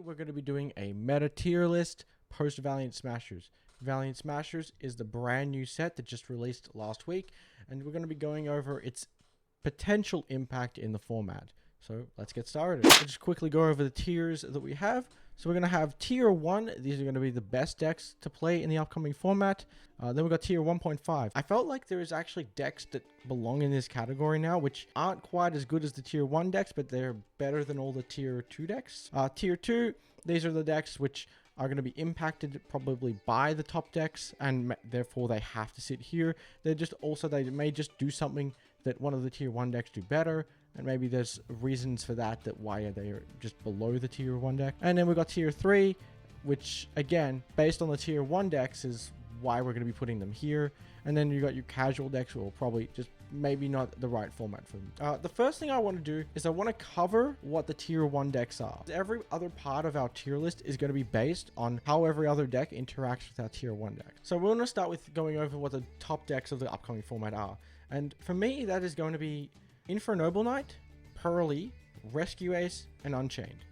we're going to be doing a meta tier list post Valiant Smashers. Valiant Smashers is the brand new set that just released last week, and we're going to be going over its potential impact in the format. So let's get started. We'll just quickly go over the tiers that we have. So we're going to have tier 1. These are going to be the best decks to play in the upcoming format. Then we've got tier 1.5. I felt like there is actually decks that belong in this category now, which aren't quite as good as the tier 1 decks, but they're better than all the tier 2 decks. Tier 2, these are the decks which are going to be impacted probably by the top decks, and therefore they have to sit here. They may just do something that one of the tier 1 decks do better, and maybe there's reasons for that why they are just below the tier 1 deck. And then we've got tier 3, which again, based on the tier 1 decks, is why we're going to be putting them here. And then you got your casual decks, will probably just maybe not the right format for them. The first thing I want to do is I want to cover what the tier 1 decks are. Every other part of our tier list is going to be based on how every other deck interacts with our tier 1 deck. So we're going to start with going over what the top decks of the upcoming format are. And for me, that is going to be Infernoble Knight, Pearly, Rescue Ace, and Unchained.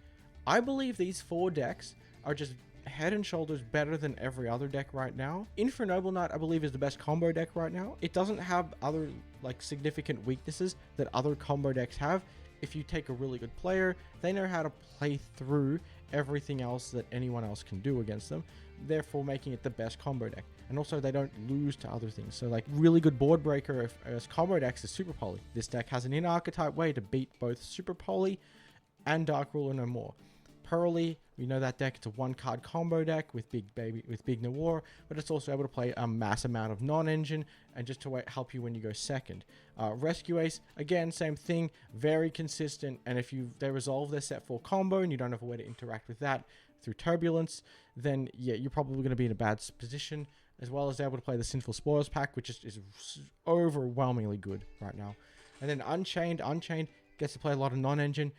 I believe these 4 decks are just head and shoulders better than every other deck right now. Infernoble Knight, I believe, is the best combo deck right now. It doesn't have other significant weaknesses that other combo decks have. If you take a really good player, they know how to play through everything else that anyone else can do against them, therefore making it the best combo deck. And also they don't lose to other things. So really good board breaker as combo decks is Super Poly. This deck has an in-archetype way to beat both Super Poly and Dark Ruler no more. Pearly, we know that deck, it's a 1-card combo deck with Big Noir, but it's also able to play a mass amount of non-engine and just to help you when you go second. Rescue Ace, again, same thing, very consistent, and if they resolve their set 4 combo and you don't have a way to interact with that through Turbulence, then yeah, you're probably going to be in a bad position, as well as able to play the Sinful Spoils pack, which is overwhelmingly good right now. And then Unchained gets to play a lot of non-engine.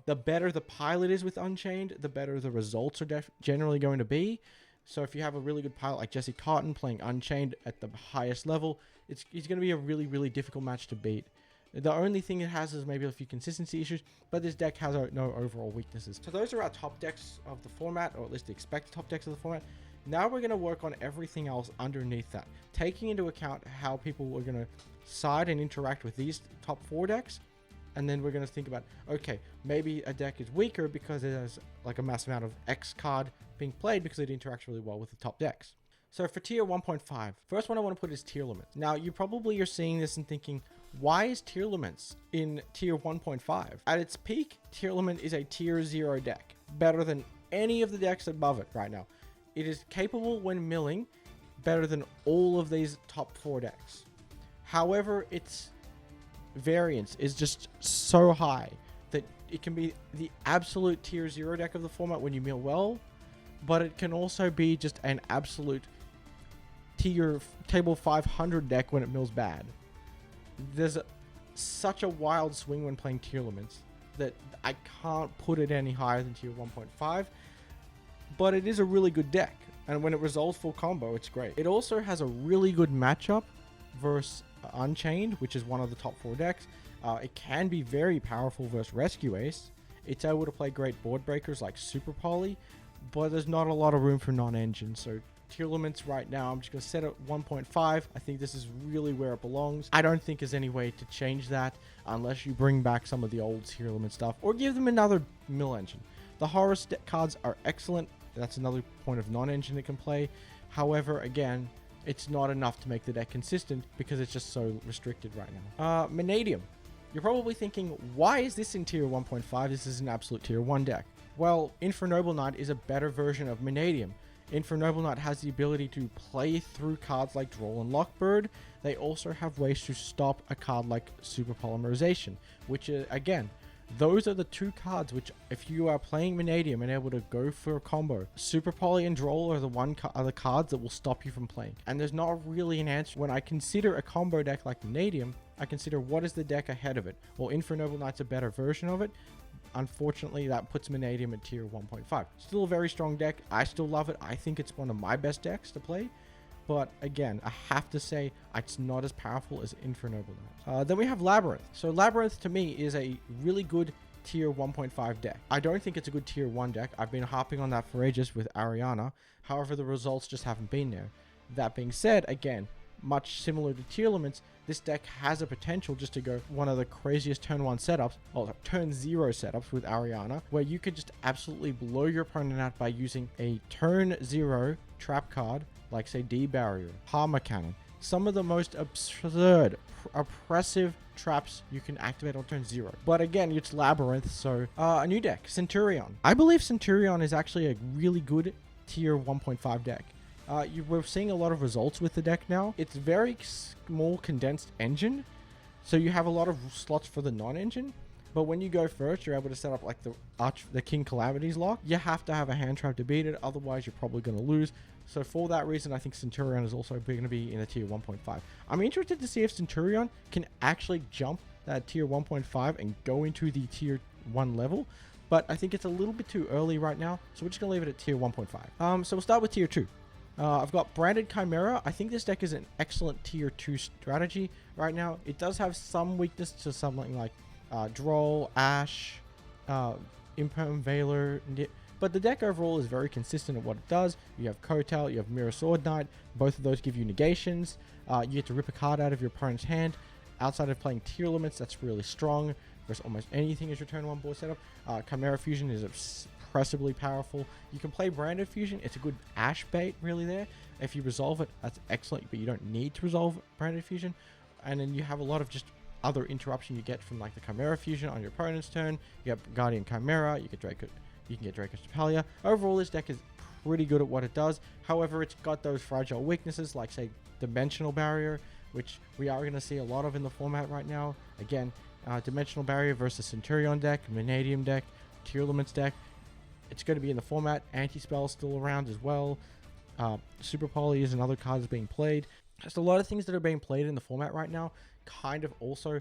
The better the pilot is with Unchained, the better the results are generally going to be. So if you have a really good pilot like Jesse Cotton playing Unchained at the highest level, he's going to be a really, really difficult match to beat. The only thing it has is maybe a few consistency issues, but this deck has no overall weaknesses. So those are our top decks of the format, or at least the expected top decks of the format. Now we're going to work on everything else underneath that, taking into account how people are going to side and interact with these top 4 decks. And then we're going to think about, okay, maybe a deck is weaker because it has a mass amount of X card being played because it interacts really well with the top decks. So for tier 1.5, first one I want to put is tier limits. Now you probably are seeing this and thinking, why is tier limits in tier 1.5? At its peak, tier limit is a tier 0 deck, better than any of the decks above it right now. It is capable when milling, better than all of these top 4 decks. However, its variance is just so high that it can be the absolute tier 0 deck of the format when you mill well, but it can also be just an absolute table 500 deck when it mills bad. There's such a wild swing when playing tier limits that I can't put it any higher than tier 1.5, but it is a really good deck, and when it resolves full combo, it's great. It also has a really good matchup versus Unchained, which is one of the top 4 decks. It can be very powerful versus Rescue Ace. It's able to play great board breakers like Super Poly, but there's not a lot of room for non-engine. So tier limits right now, I'm just going to set it 1.5. I think this is really where it belongs. I don't think there's any way to change that unless you bring back some of the old tier limit stuff or give them another mill engine. The Horus cards are excellent. That's another point of non-engine it can play. However, again, it's not enough to make the deck consistent because it's just so restricted right now. Mannadium. You're probably thinking, why is this in tier 1.5? This is an absolute tier 1 deck. Well, Infernoble Knight is a better version of Mannadium. Infernoble Knight has the ability to play through cards like Droll and Lockbird. They also have ways to stop a card like Super Polymerization, which is, again, those are the 2 cards which, if you are playing Mannadium and able to go for a combo, Super Poly and Droll are the cards that will stop you from playing. And there's not really an answer. When I consider a combo deck like Mannadium, I consider what is the deck ahead of it. Well, Infernoble Knight's a better version of it. Unfortunately, that puts Mannadium at tier 1.5. Still a very strong deck. I still love it. I think it's one of my best decks to play. But again, I have to say it's not as powerful as Infernoble Knight. Then we have Labyrinth. So Labyrinth to me is a really good tier 1.5 deck. I don't think it's a good tier 1 deck. I've been harping on that for ages with Ariana. However, the results just haven't been there. That being said, again, much similar to tier limits, this deck has a potential just to go one of the craziest turn 1 setups, or turn 0 setups with Ariana, where you could just absolutely blow your opponent out by using a turn 0 trap card, like say D-Barrier, Parma Cannon. Some of the most absurd, oppressive traps you can activate on turn 0. But again, it's Labyrinth, so a new deck, Centurion. I believe Centurion is actually a really good tier 1.5 deck. We're seeing a lot of results with the deck now. It's very small condensed engine, so you have a lot of slots for the non-engine. But when you go first, you're able to set up like the King Calamities lock. You have to have a hand trap to beat it, otherwise you're probably going to lose. So for that reason, I think Centurion is also going to be in the tier 1.5. I'm interested to see if Centurion can actually jump that tier 1.5 and go into the tier 1 level. But I think it's a little bit too early right now, so we're just going to leave it at tier 1.5. So we'll start with tier 2. I've got Branded Chimera. I think this deck is an excellent tier 2 strategy right now. It does have some weakness to something like Droll, Ash, Imperm Veiler, but the deck overall is very consistent at what it does. You have Kotal, you have Mirror Sword Knight. Both of those give you negations. You get to rip a card out of your opponent's hand. Outside of playing tier limits, that's really strong versus almost anything as your turn 1 board setup. Chimera Fusion is impressively powerful. You can play Branded Fusion. It's a good Ash bait really there. If you resolve it, that's excellent, but you don't need to resolve Branded Fusion. And then you have a lot of just other interruption you get from like the Chimera Fusion on your opponent's turn. You have Guardian Chimera, you can get Draco's Tapalia. Overall, this deck is pretty good at what it does. However, it's got those fragile weaknesses like say Dimensional Barrier, which we are going to see a lot of in the format right now. Again, Dimensional Barrier versus Centurion deck, Vanadium deck, Tier Limits deck. It's going to be in the format. Anti-Spell is still around as well. Super Poly is another card that's being played. There's a lot of things that are being played in the format right now kind of also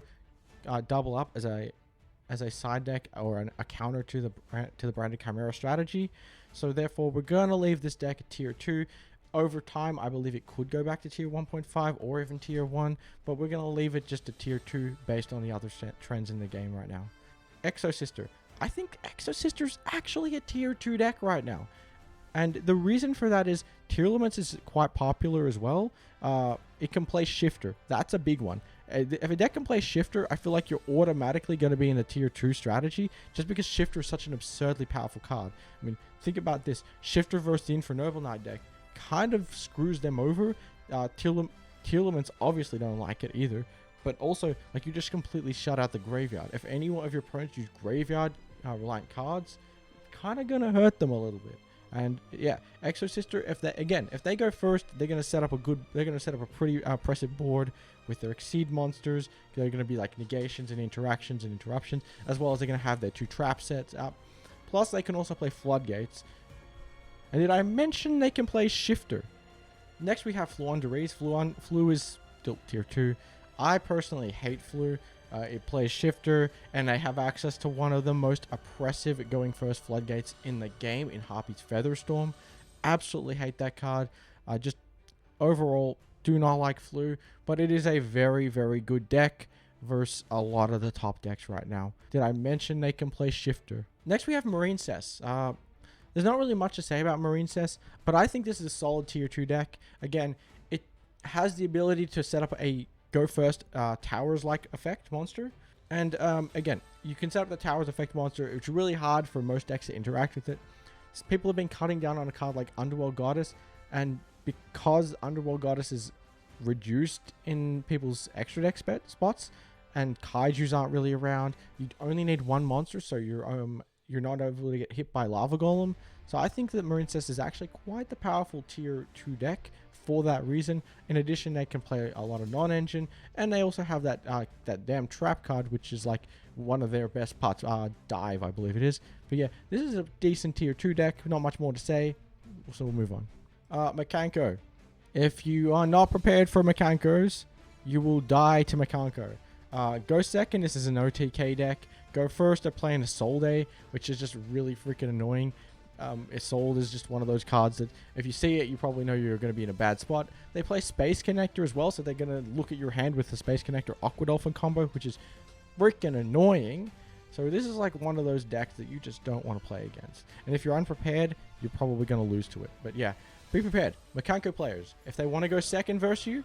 double up as a side deck or a counter to the Branded Chimera strategy. So therefore, we're going to leave this deck at tier 2. Over time, I believe it could go back to tier 1.5 or even tier 1, but we're going to leave it just at tier 2 based on the other trends in the game right now. Exosister. I think Exosister's actually a tier 2 deck right now. And the reason for that is Tier Limits is quite popular as well. It can play Shifter. That's a big one. If a deck can play Shifter, I feel like you're automatically going to be in a tier 2 strategy just because Shifter is such an absurdly powerful card. I mean, think about this. Shifter versus the Infernoble Knight deck kind of screws them over. Tier Limits obviously don't like it either. But also, like, you just completely shut out the graveyard. If any one of your opponents use graveyard reliant cards, kind of going to hurt them a little bit. And yeah, Exosister, if they go first, they're going to set up a pretty impressive board with their Exceed monsters. They're going to be like negations and interactions and interruptions, as well as they're going to have their 2 trap sets up. Plus, they can also play Floodgates. And did I mention they can play Shifter? Next, we have Fluanderees. Flu is still tier 2. I personally hate Flu. It plays Shifter, and I have access to one of the most oppressive going first Floodgates in the game in Harpy's Featherstorm. Absolutely hate that card. Just overall do not like Flu, but it is a very, very good deck versus a lot of the top decks right now. Did I mention they can play Shifter? Next, we have Marine Cess. There's not really much to say about Marine Cess, but I think this is a solid tier 2 deck. Again, it has the ability to set up a go first towers like effect monster, and again, you can set up the towers effect monster. It's really hard for most decks to interact with it. People have been cutting down on a card like Underworld Goddess, and because Underworld Goddess is reduced in people's extra deck spots and kaijus aren't really around, you only need 1 monster, so you're not able to get hit by Lava Golem. So I think that Marine Cess is actually quite the powerful tier 2 deck for that reason. In addition, they can play a lot of non-engine, and they also have that damn trap card, which is like one of their best parts. Dive, I believe it is. But yeah, this is a decent tier 2 deck. Not much more to say, so we'll move on. Mekanko. If you are not prepared for Mekankos, you will die to Mekanko. Go second. This is an OTK deck. Go first. They're playing Isolde, which is just really freaking annoying. Isolde is just one of those cards that if you see it, you probably know you're going to be in a bad spot. They play Space Connector as well, so they're going to look at your hand with the Space Connector Aqua Dolphin combo, which is freaking annoying. So this is like one of those decks that you just don't want to play against. And if you're unprepared, you're probably going to lose to it. But yeah, be prepared. Mekanko players, if they want to go second versus you,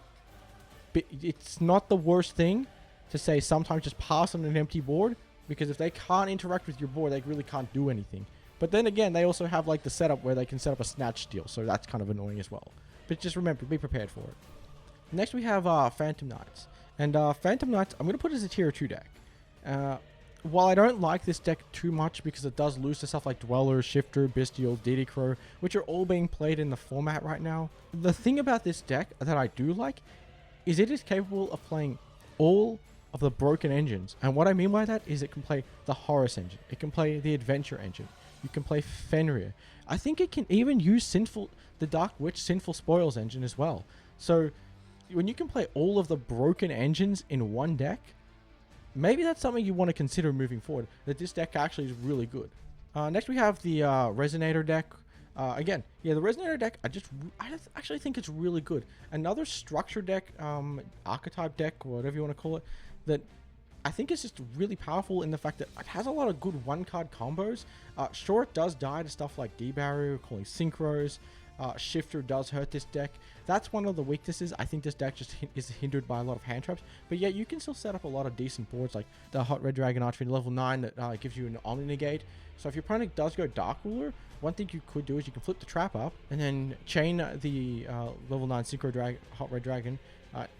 it's not the worst thing to say sometimes just pass on an empty board, because if they can't interact with your board, they really can't do anything. But then again, they also have like the setup where they can set up a snatch steal, so that's kind of annoying as well. But just remember, be prepared for it. Next we have Phantom Knights. And Phantom Knights, I'm going to put as a tier 2 deck. While I don't like this deck too much because it does lose to stuff like Dweller, Shifter, Bestial, DD Crow, which are all being played in the format right now, the thing about this deck that I do like is it is capable of playing all of the broken engines. And what I mean by that is it can play the Horus engine, it can play the Adventure engine, you can play Fenrir. I think it can even use the Dark Witch Sinful Spoils engine as well. So when you can play all of the broken engines in one deck, maybe that's something you want to consider moving forward, that this deck actually is really good. Next we have the Resonator deck. Again, yeah, the Resonator deck, I actually think it's really good. Another structure deck, archetype deck, whatever you want to call it, that I think is just really powerful in the fact that it has a lot of good one-card combos. Sure, it does die to stuff like D-Barrier, calling Synchros. Shifter does hurt this deck. That's one of the weaknesses. I think this deck just is hindered by a lot of hand traps. But yeah, you can still set up a lot of decent boards, like the Hot Red Dragon Archfiend level 9 that gives you an Omni Negate. So if your opponent does go Dark Ruler, one thing you could do is you can flip the trap up and then chain the level 9 Synchro Hot Red Dragon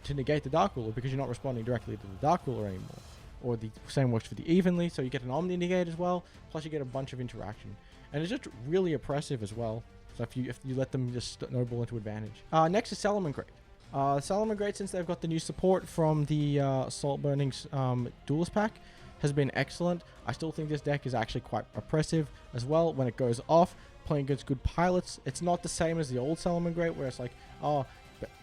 to negate the Dark Ruler, because you're not responding directly to the Dark Ruler anymore. Or the same works for the Evenly, so you get an Omni Negate as well, plus you get a bunch of interaction. And it's just really oppressive as well. So if you let them just snowball into advantage. Next is Salamangreat. Salamangreat, since they've got the new support from the Salt Burning Duelist pack, has been excellent. I still think this deck is actually quite oppressive as well when it goes off, playing against good pilots. It's not the same as the old Salamangreat, where it's like, oh,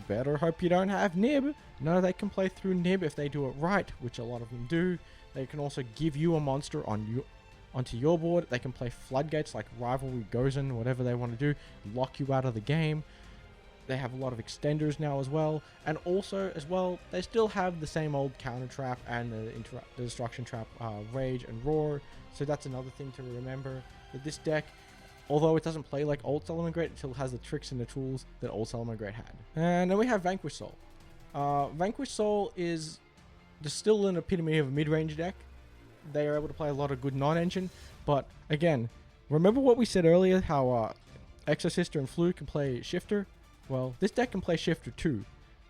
better hope you don't have Nib. No, they can play through Nib if they do it right, which a lot of them do. They can also give you a monster onto your board. They can play floodgates like Rivalry, Gozen, whatever they want to do, lock you out of the game. They have a lot of extenders now as well, and also as well, they still have the same old counter trap and the destruction trap, Rage and Roar. So that's another thing to remember, that this deck, although it doesn't play like old Salamangreat, it still has the tricks and the tools that old Salamangreat had. And then we have Vanquish Soul. Vanquish Soul is just still an epitome of a mid-range deck. They are able to play a lot of good non-engine, but again, remember what we said earlier, how Exorcister and Flu can play Shifter? Well, this deck can play Shifter too.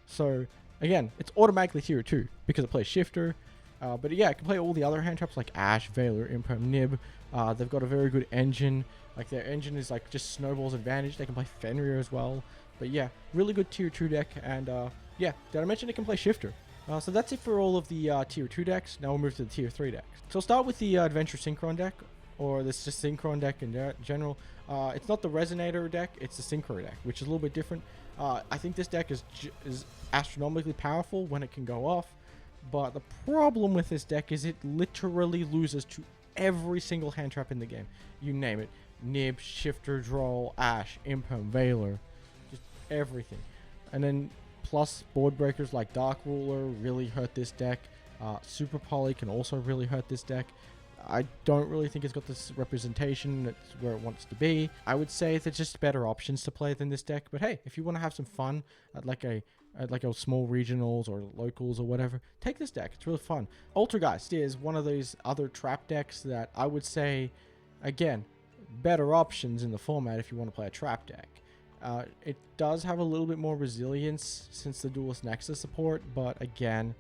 So again, it's automatically tier 2 because it plays Shifter. But yeah, it can play all the other hand traps like Ash, Veiler, Imperm, Nib. They've got a very good engine. Like their engine is like just snowballs advantage. They can play Fenrir as well. But yeah, really good tier 2 deck. And yeah, did I mention it can play Shifter? So that's it for all of the tier 2 decks. Now we'll move to the tier 3 decks. So I'll start with the Adventure Synchron deck, or this just Synchron deck in general. It's not the Resonator deck, it's the Synchro deck, which is a little bit different. I think this deck is astronomically powerful when it can go off, but the problem with this deck is it literally loses to every single hand trap in the game. You name it. Nib, Shifter, Droll, Ash, Imperm, Veiler, just everything. And then plus board breakers like Dark Ruler really hurt this deck. Super Poly can also really hurt this deck. I don't really think it's got this representation that's where it wants to be. I would say there's just better options to play than this deck. But hey, if you want to have some fun at like a small regionals or locals or whatever, take this deck. It's really fun. Altergeist is one of those other trap decks that I would say, again, better options in the format if you want to play a trap deck. It does have a little bit more resilience since the Duelist Nexus support, but again,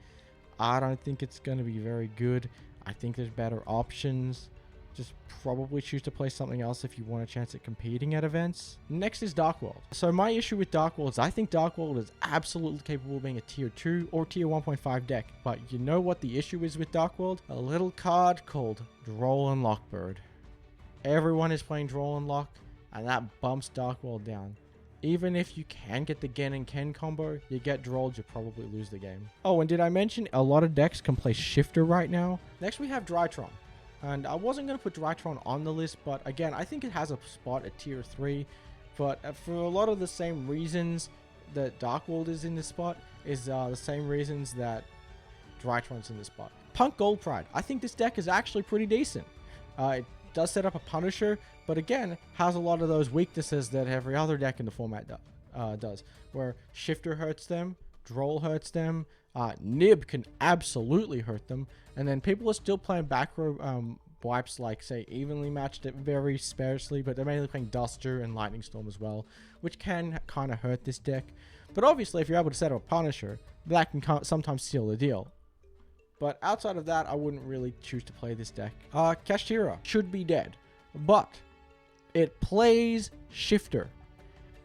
I don't think it's going to be very good. I think there's better options. Just probably choose to play something else if you want a chance at competing at events. Next is Dark World. So my issue with Dark World is I think Dark World is absolutely capable of being a tier 2 or tier 1.5 deck. But you know what the issue is with Dark World? A little card called Droll and Lockbird. Everyone is playing Droll and Lock, and that bumps Dark World down. Even if you can get the Gen and Ken combo, you get Drolled, you probably lose the game. Oh, and did I mention a lot of decks can play Shifter right now? Next we have Drytron. And I wasn't going to put Drytron on the list, but again, I think it has a spot at tier 3. But for a lot of the same reasons that Dark World is in this spot, is the same reasons that Drytron's in this spot. Punk Gold Pride. I think this deck is actually pretty decent. It does set up a Punisher, but again, has a lot of those weaknesses that every other deck in the format does. Where Shifter hurts them, Droll hurts them, Nib can absolutely hurt them, and then people are still playing back row wipes like, say, Evenly Matched it very sparsely, but they're mainly playing Duster and Lightning Storm as well, which can kind of hurt this deck. But obviously, if you're able to set up a Punisher, that can sometimes seal the deal. But outside of that, I wouldn't really choose to play this deck. Kashtira should be dead, but it plays Shifter.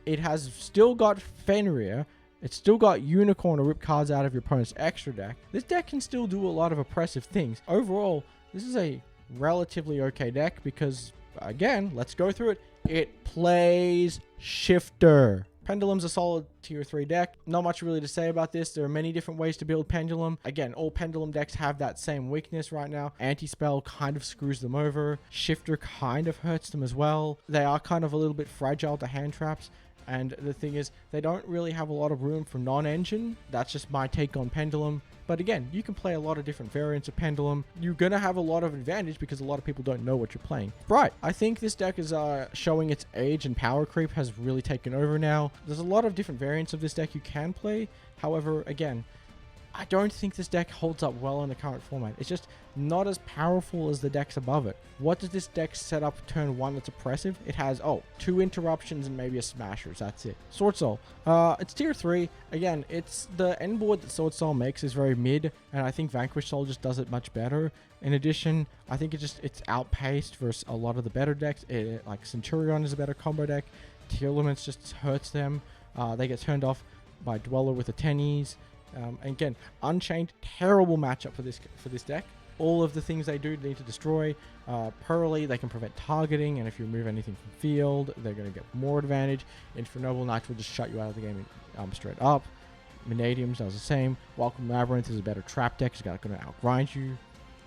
It has still got Fenrir. It's still got Unicorn to rip cards out of your opponent's extra deck. This deck can still do a lot of oppressive things. Overall, this is a relatively okay deck because, again, let's go through it. It plays Shifter. Pendulum's a solid tier 3 deck. Not much really to say about this. There are many different ways to build Pendulum. Again, all Pendulum decks have that same weakness right now. Anti-Spell kind of screws them over. Shifter kind of hurts them as well. They are kind of a little bit fragile to hand traps. And the thing is, they don't really have a lot of room for non-engine. That's just my take on Pendulum. But again, you can play a lot of different variants of Pendulum. You're going to have a lot of advantage because a lot of people don't know what you're playing. Right, I think this deck is showing its age, and power creep has really taken over now. There's a lot of different variants of this deck you can play. However, again, I don't think this deck holds up well in the current format. It's just not as powerful as the decks above it. What does this deck set up turn 1 that's oppressive? It has, 2 interruptions and maybe a smashers. That's it. Sword Soul. It's tier 3. Again, it's the end board that Sword Soul makes is very mid, and I think Vanquish Soul just does it much better. In addition, I think it's outpaced versus a lot of the better decks. Like Centurion is a better combo deck. Tier Limits just hurts them. They get turned off by Dweller with a 10Es. And again, Unchained, terrible matchup for this deck. All of the things they do need to destroy. Pearly, they can prevent targeting, and if you remove anything from field, they're going to get more advantage. Infernoble Knights will just shut you out of the game straight up. Vanadium does the same. Welcome Labyrinth is a better trap deck. It's going to outgrind you.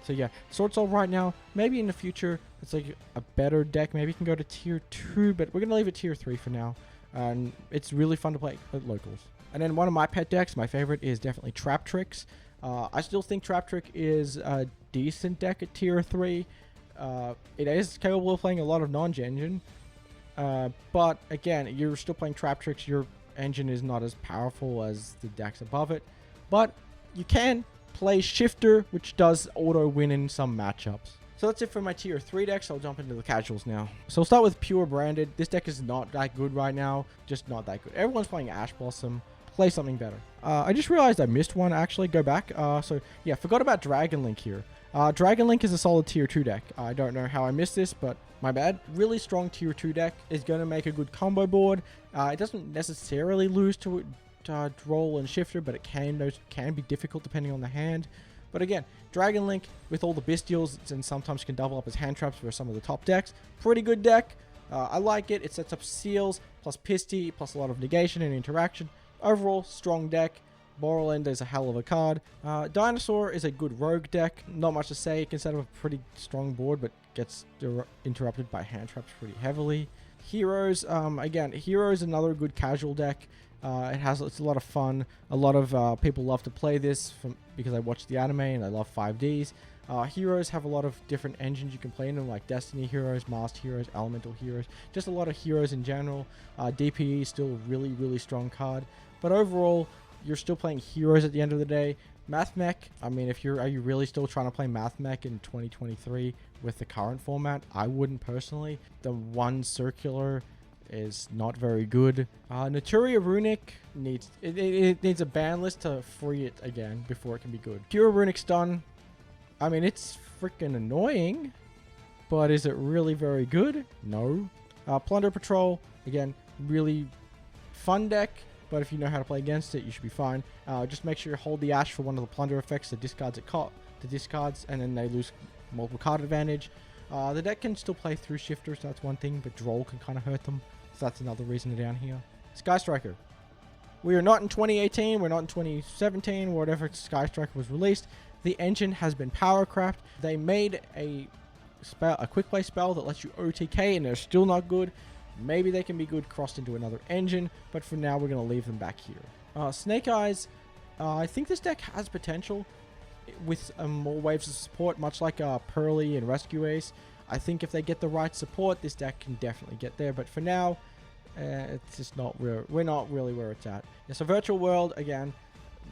So yeah, Sword Soul right now, maybe in the future, it's like a better deck. Maybe you can go to tier 2, but we're going to leave it tier 3 for now. And it's really fun to play at locals. And then one of my pet decks, my favorite, is definitely Trap Tricks. I still think Trap Trick is a decent deck at tier 3. It is capable of playing a lot of non-engine. But again, you're still playing Trap Tricks. Your engine is not as powerful as the decks above it. But you can play Shifter, which does auto-win in some matchups. So that's it for my tier 3 decks. I'll jump into the casuals now. So I'll start with Pure Branded. This deck is not that good right now. Just not that good. Everyone's playing Ash Blossom. Play something better. I just realized I missed one, actually. Go back. So yeah, forgot about Dragon Link here. Dragon Link is a solid tier 2 deck. I don't know how I missed this, but my bad. Really strong tier 2 deck. Is going to make a good combo board. It doesn't necessarily lose to Droll and Shifter, but it can be difficult depending on the hand. But again, Dragon Link with all the Bestials and sometimes can double up as hand traps for some of the top decks. Pretty good deck. I like it. It sets up Seals plus Pisty plus a lot of negation and interaction. Overall, strong deck. Moral End is a hell of a card. Dinosaur is a good rogue deck. Not much to say. It can set up a pretty strong board, but gets interrupted by hand traps pretty heavily. Heroes, again, Heroes another good casual deck. It's a lot of fun. A lot of people love to play this because I watch the anime and I love 5Ds. Heroes have a lot of different engines you can play in them, like Destiny Heroes, Masked Heroes, Elemental Heroes. Just a lot of heroes in general. DPE is still a really, really strong card. But overall, you're still playing heroes at the end of the day. Mathmech, I mean, are you really still trying to play Mathmech in 2023 with the current format? I wouldn't personally. The one circular is not very good. Naturia Runic needs a ban list to free it again before it can be good. Pure Runic Stun, I mean, it's freaking annoying, but is it really very good? No. Plunder Patrol, again, really fun deck, but if you know how to play against it, you should be fine. Just make sure you hold the Ash for one of the plunder effects that discards, and then they lose multiple card advantage. The deck can still play through Shifters, so that's one thing, but Droll can kind of hurt them. So that's another reason they're down here. Sky Striker. We are not in 2018, we're not in 2017, whatever Sky Striker was released. The engine has been power craft. They made a quick play spell that lets you OTK, and they're still not good. Maybe they can be good crossed into another engine, but for now we're going to leave them back here. Snake Eyes, I think this deck has potential. with more waves of support, much like Pearly and Rescue Ace. I think if they get the right support, this deck can definitely get there. But for now, it's just not where we're not really where it's at. Yeah, so Virtual World, again,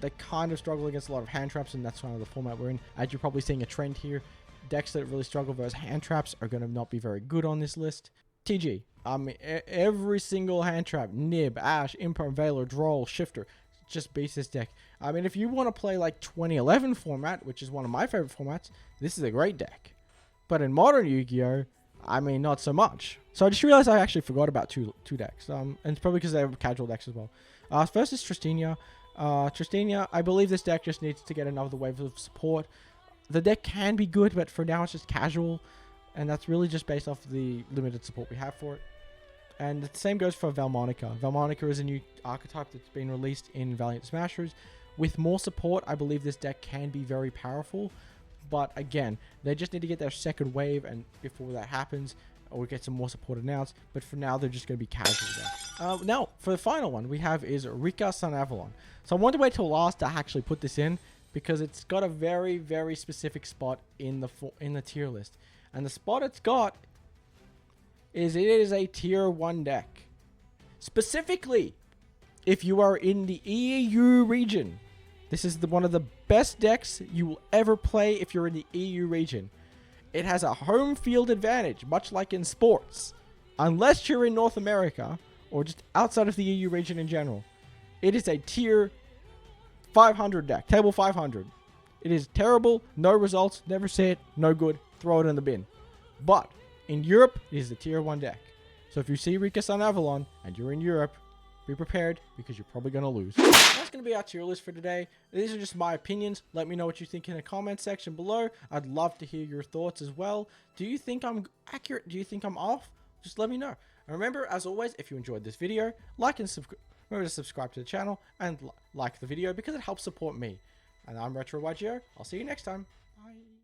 they kind of struggle against a lot of hand traps, and that's kind of the format we're in. As you're probably seeing a trend here, decks that really struggle versus hand traps are going to not be very good on this list. TG, I mean, every single hand trap, Nib, Ash, Imperm, Veiler, Droll, Shifter, just beats this deck. I mean, if you want to play like 2011 format, which is one of my favorite formats, this is a great deck. But in modern Yu-Gi-Oh, I mean, not so much. So I just realized I actually forgot about two decks. And it's probably because they have casual decks as well. First is Tristinia. Tristinia, I believe this deck just needs to get another wave of support. The deck can be good, but for now it's just casual. And that's really just based off the limited support we have for it. And the same goes for Valmonica. Valmonica is a new archetype that's been released in Valiant Smashers. With more support, I believe this deck can be very powerful. But again, they just need to get their second wave, and before that happens, or get some more support announced. But for now, they're just going to be casual there. Now, for the final one we have is Rika Sun Avalon. So I wanted to wait till last to actually put this in, because it's got a very, very specific spot in the tier list. And the spot it's got is it is a tier 1 deck. Specifically, if you are in the EU region. This is one of the best decks you will ever play if you're in the EU region. It has a home field advantage, much like in sports. Unless you're in North America, or just outside of the EU region in general. It is a tier 500 deck, table 500. It is terrible, no results, never say it, no good, throw it in the bin. But in Europe, it is the tier 1 deck. So if you see Rika Sun Avalon and you're in Europe, be prepared, because you're probably going to lose. That's going to be our tier list for today. These are just my opinions. Let me know what you think in the comment section below. I'd love to hear your thoughts as well. Do you think I'm accurate? Do you think I'm off? Just let me know. And remember, as always, if you enjoyed this video, remember to subscribe to the channel and like the video, because it helps support me. And I'm Retro YuGiOh. I'll see you next time. Bye.